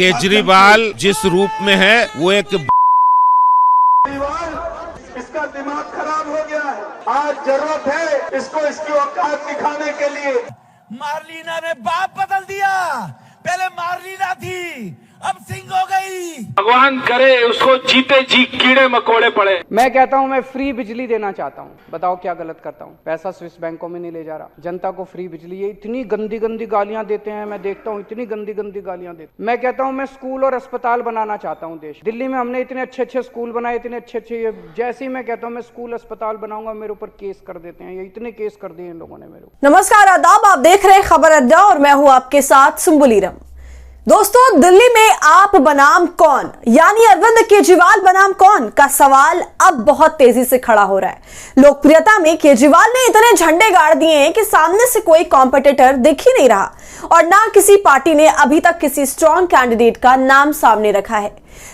केजरीवाल जिस रूप में है वो एक इसका दिमाग खराब हो गया है। आज जरूरत है इसको इसकी औकात दिखाने के लिए। मार्लिना ने बाप बदल दिया, पहले मार्लिना थी अब सिंह हो गई। भगवान करे उसको जीते जी कीड़े मकोड़े पड़े। मैं कहता हूं मैं फ्री बिजली देना चाहता हूं, बताओ क्या गलत करता हूं। पैसा स्विस बैंकों में नहीं ले जा रहा, जनता को फ्री बिजली। ये इतनी गंदी गंदी गालियां देते हैं, मैं देखता हूं इतनी गंदी गंदी गालियां देते। मैं कहता हूं मैं स्कूल और अस्पताल बनाना चाहता हूं देश। दिल्ली में हमने इतने अच्छे अच्छे स्कूल बनाए, इतने अच्छे अच्छे, जैसे ही मैं कहता हूं मैं स्कूल अस्पताल बनाऊंगा मेरे ऊपर केस कर देते हैं। ये इतने केस कर दिए इन लोगों ने मेरे ऊपर। नमस्कार, आदाब, आप देख रहे हैं खबर अड्डा और मैं हूं आपके साथ सुम्बुलीरम। दोस्तों, दिल्ली में आप बनाम कौन, यानी अरविंद केजरीवाल बनाम कौन का सवाल अब बहुत तेजी से खड़ा हो रहा है। लोकप्रियता में केजरीवाल ने इतने झंडे गाड़ दिए हैं कि सामने से कोई कॉम्पिटिटर दिख ही नहीं रहा और ना किसी पार्टी ने अभी तक किसी स्ट्रॉन्ग कैंडिडेट का नाम सामने रखा है।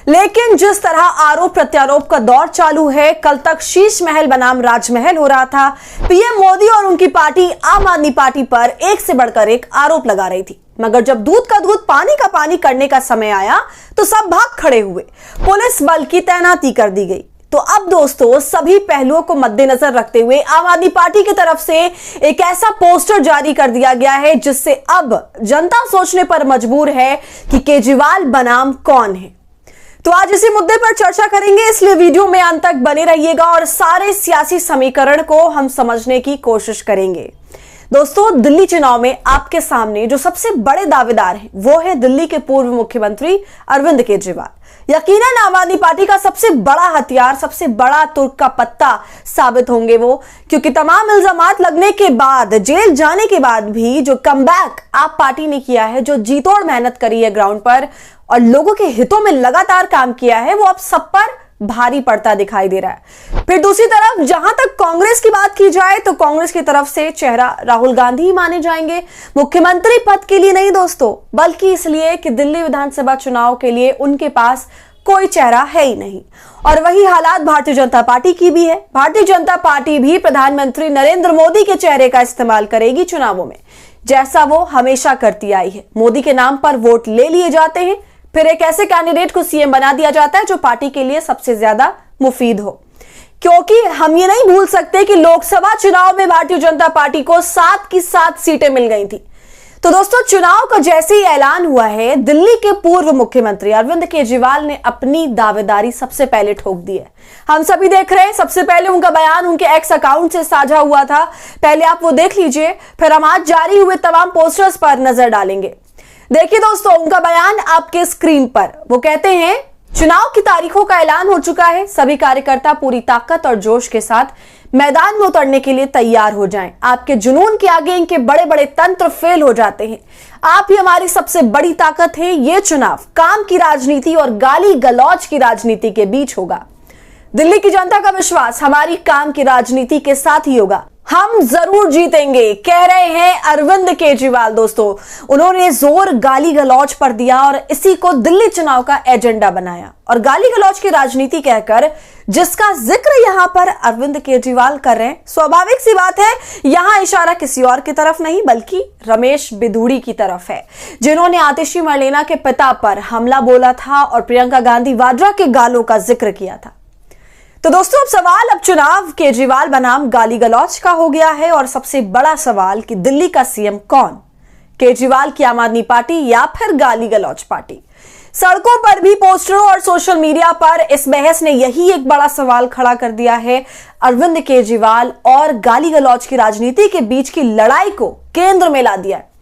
लेकिन जिस तरह आरोप प्रत्यारोप का दौर चालू है, कल तक शीश महल बनाम राजमहल हो रहा था। पीएम मोदी और उनकी पार्टी आम आदमी पार्टी पर एक से बढ़कर एक आरोप लगा रही थी, मगर जब दूध का दूध पानी का पानी करने का समय आया तो सब भाग खड़े हुए। पुलिस बल की तैनाती कर दी गई। तो अब दोस्तों, सभी पहलुओं को मद्देनजर रखते हुए आम आदमी पार्टी की तरफ से एक ऐसा पोस्टर जारी कर दिया गया है जिससे अब जनता सोचने पर मजबूर है कि केजरीवाल बनाम कौन है। तो आज इसी मुद्दे पर चर्चा करेंगे, इसलिए वीडियो में अंत तक बने रहिएगा और सारे सियासी समीकरण को हम समझने की कोशिश करेंगे। दोस्तों, दिल्ली चुनाव में आपके सामने जो सबसे बड़े दावेदार हैं वो है दिल्ली के पूर्व मुख्यमंत्री अरविंद केजरीवाल। यकीनन आम आदमी पार्टी का सबसे बड़ा हथियार, सबसे बड़ा तुर्क का पत्ता साबित होंगे वो, क्योंकि तमाम इल्जामात लगने के बाद, जेल जाने के बाद भी जो कमबैक आप पार्टी ने किया है, जो जीतोड़ मेहनत करी है ग्राउंड पर और लोगों के हितों में लगातार काम किया है, वो अब सब पर भारी पड़ता दिखाई दे रहा है। फिर दूसरी तरफ जहां तक कांग्रेस की बात की जाए तो कांग्रेस की तरफ से चेहरा राहुल गांधी ही माने जाएंगे, मुख्यमंत्री पद के लिए नहीं दोस्तों, बल्कि इसलिए कि दिल्ली विधानसभा चुनाव के लिए उनके पास कोई चेहरा है ही नहीं। और वही हालात भारतीय जनता पार्टी की भी है। भारतीय जनता पार्टी भी प्रधानमंत्री नरेंद्र मोदी के चेहरे का इस्तेमाल करेगी चुनावों में, जैसा वो हमेशा करती आई है। मोदी के नाम पर वोट ले लिए जाते हैं, फिर एक ऐसे कैंडिडेट को सीएम बना दिया जाता है जो पार्टी के लिए सबसे ज्यादा मुफीद हो। क्योंकि हम ये नहीं भूल सकते कि लोकसभा चुनाव में भारतीय जनता पार्टी को 7 की 7 सीटें मिल गई थी। तो दोस्तों, चुनाव का जैसे ही ऐलान हुआ है, दिल्ली के पूर्व मुख्यमंत्री अरविंद केजरीवाल ने अपनी दावेदारी सबसे पहले ठोक दी है। हम सभी देख रहे हैं, सबसे पहले उनका बयान उनके एक्स अकाउंट से साझा हुआ था। पहले आप वो देख लीजिए, फिर हम आज जारी हुए तमाम पोस्टर्स पर नजर डालेंगे। देखिए दोस्तों, उनका बयान आपके स्क्रीन पर। वो कहते हैं, चुनाव की तारीखों का ऐलान हो चुका है, सभी कार्यकर्ता पूरी ताकत और जोश के साथ मैदान में उतरने के लिए तैयार हो जाएं। आपके जुनून के आगे इनके बड़े बड़े तंत्र फेल हो जाते हैं। आप ही हमारी सबसे बड़ी ताकत है। ये चुनाव काम की राजनीति और गाली गलौज की राजनीति के बीच होगा। दिल्ली की जनता का विश्वास हमारी काम की राजनीति के साथ ही होगा। हम जरूर जीतेंगे, कह रहे हैं अरविंद केजरीवाल। दोस्तों, उन्होंने जोर गाली गलौज पर दिया और इसी को दिल्ली चुनाव का एजेंडा बनाया। और गाली गलौज की राजनीति कहकर जिसका जिक्र यहां पर अरविंद केजरीवाल कर रहे हैं, स्वाभाविक सी बात है, यहां इशारा किसी और की तरफ नहीं बल्कि रमेश बिधूड़ी की तरफ है, जिन्होंने आतिशी मरलेना के पिता पर हमला बोला था और प्रियंका गांधी वाड्रा के गालों का जिक्र किया था। तो दोस्तों, अब सवाल अब चुनाव केजरीवाल बनाम गाली गलौज का हो गया है और सबसे बड़ा सवाल कि दिल्ली का सीएम कौन, केजरीवाल की आम आदमी पार्टी या फिर गाली गलौज पार्टी। सड़कों पर भी, पोस्टरों और सोशल मीडिया पर इस बहस ने यही एक बड़ा सवाल खड़ा कर दिया है। अरविंद केजरीवाल और गाली गलौज की राजनीति के बीच की लड़ाई को केंद्र में ला दिया है।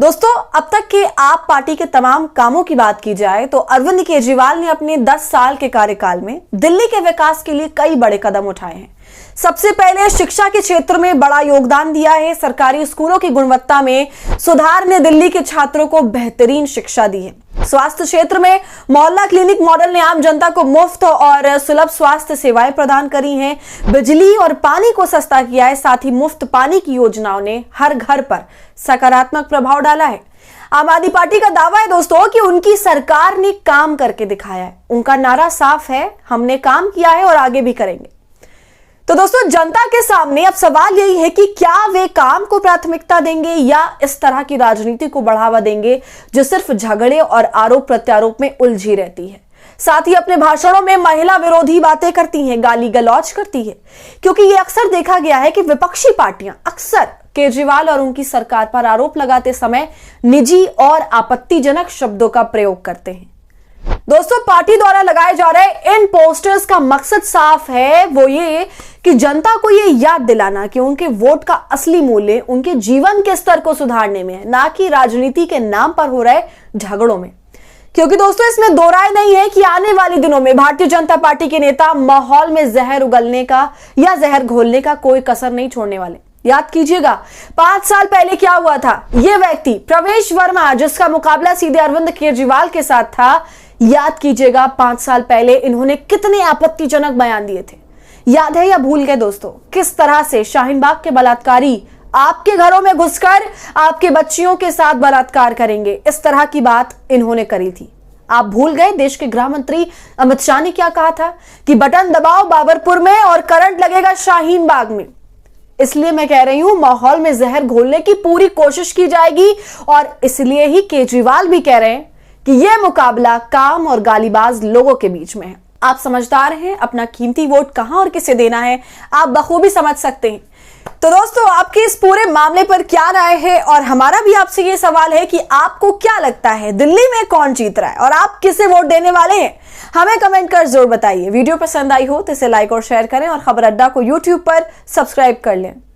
दोस्तों, अब तक के आप पार्टी के तमाम कामों की बात की जाए तो अरविंद केजरीवाल ने अपने 10 साल के कार्यकाल में दिल्ली के विकास के लिए कई बड़े कदम उठाए हैं। सबसे पहले शिक्षा के क्षेत्र में बड़ा योगदान दिया है। सरकारी स्कूलों की गुणवत्ता में सुधार ने दिल्ली के छात्रों को बेहतरीन शिक्षा दी है। स्वास्थ्य क्षेत्र में मोहल्ला क्लिनिक मॉडल ने आम जनता को मुफ्त और सुलभ स्वास्थ्य सेवाएं प्रदान करी हैं। बिजली और पानी को सस्ता किया है, साथ ही मुफ्त पानी की योजनाओं ने हर घर पर सकारात्मक प्रभाव डाला है। आम आदमी पार्टी का दावा है दोस्तों कि उनकी सरकार ने काम करके दिखाया है। उनका नारा साफ है, हमने काम किया है और आगे भी करेंगे। तो दोस्तों, जनता के सामने अब सवाल यही है कि क्या वे काम को प्राथमिकता देंगे या इस तरह की राजनीति को बढ़ावा देंगे जो सिर्फ झगड़े और आरोप प्रत्यारोप में उलझी रहती है। साथ ही अपने भाषणों में महिला विरोधी बातें करती हैं, गाली गलौज करती है, क्योंकि ये अक्सर देखा गया है कि विपक्षी पार्टियां अक्सर केजरीवाल और उनकी सरकार पर आरोप लगाते समय निजी और आपत्तिजनक शब्दों का प्रयोग करते हैं। दोस्तों, पार्टी द्वारा लगाए जा रहे इन पोस्टर्स का मकसद साफ है, वो ये कि जनता को ये याद दिलाना कि उनके वोट का असली मूल्य उनके जीवन के स्तर को सुधारने में है, ना कि राजनीति के नाम पर हो रहे झगड़ों में। क्योंकि दोस्तों, इसमें दो राय नहीं है कि आने वाले दिनों में भारतीय जनता पार्टी के नेता माहौल में जहर उगलने का या जहर घोलने का कोई कसर नहीं छोड़ने वाले। याद कीजिएगा 5 साल पहले क्या हुआ था। ये व्यक्ति प्रवेश वर्मा, जिसका मुकाबला सीधे अरविंद केजरीवाल के साथ था, याद कीजिएगा 5 साल पहले इन्होंने कितने आपत्तिजनक बयान दिए थे। याद है या भूल गए दोस्तों, किस तरह से शाहीन बाग के बलात्कारी आपके घरों में घुसकर आपके बच्चियों के साथ बलात्कार करेंगे, इस तरह की बात इन्होंने करी थी। आप भूल गए देश के गृह मंत्री अमित शाह ने क्या कहा था कि बटन दबाओ बाबरपुर में और करंट लगेगा शाहीन बाग में। इसलिए मैं कह रही हूं, माहौल में जहर घोलने की पूरी कोशिश की जाएगी और इसलिए ही केजरीवाल भी कह रहे हैं कि यह मुकाबला काम और गालीबाज लोगों के बीच में है। आप समझदार हैं, अपना कीमती वोट कहां और किसे देना है आप बखूबी समझ सकते हैं। तो दोस्तों, आपके इस पूरे मामले पर क्या राय है, और हमारा भी आपसे ये सवाल है कि आपको क्या लगता है दिल्ली में कौन जीत रहा है और आप किसे वोट देने वाले हैं, हमें कमेंट कर जरूर बताइए। वीडियो पसंद आई हो तो इसे लाइक और शेयर करें और खबर अड्डा को यूट्यूब पर सब्सक्राइब कर लें।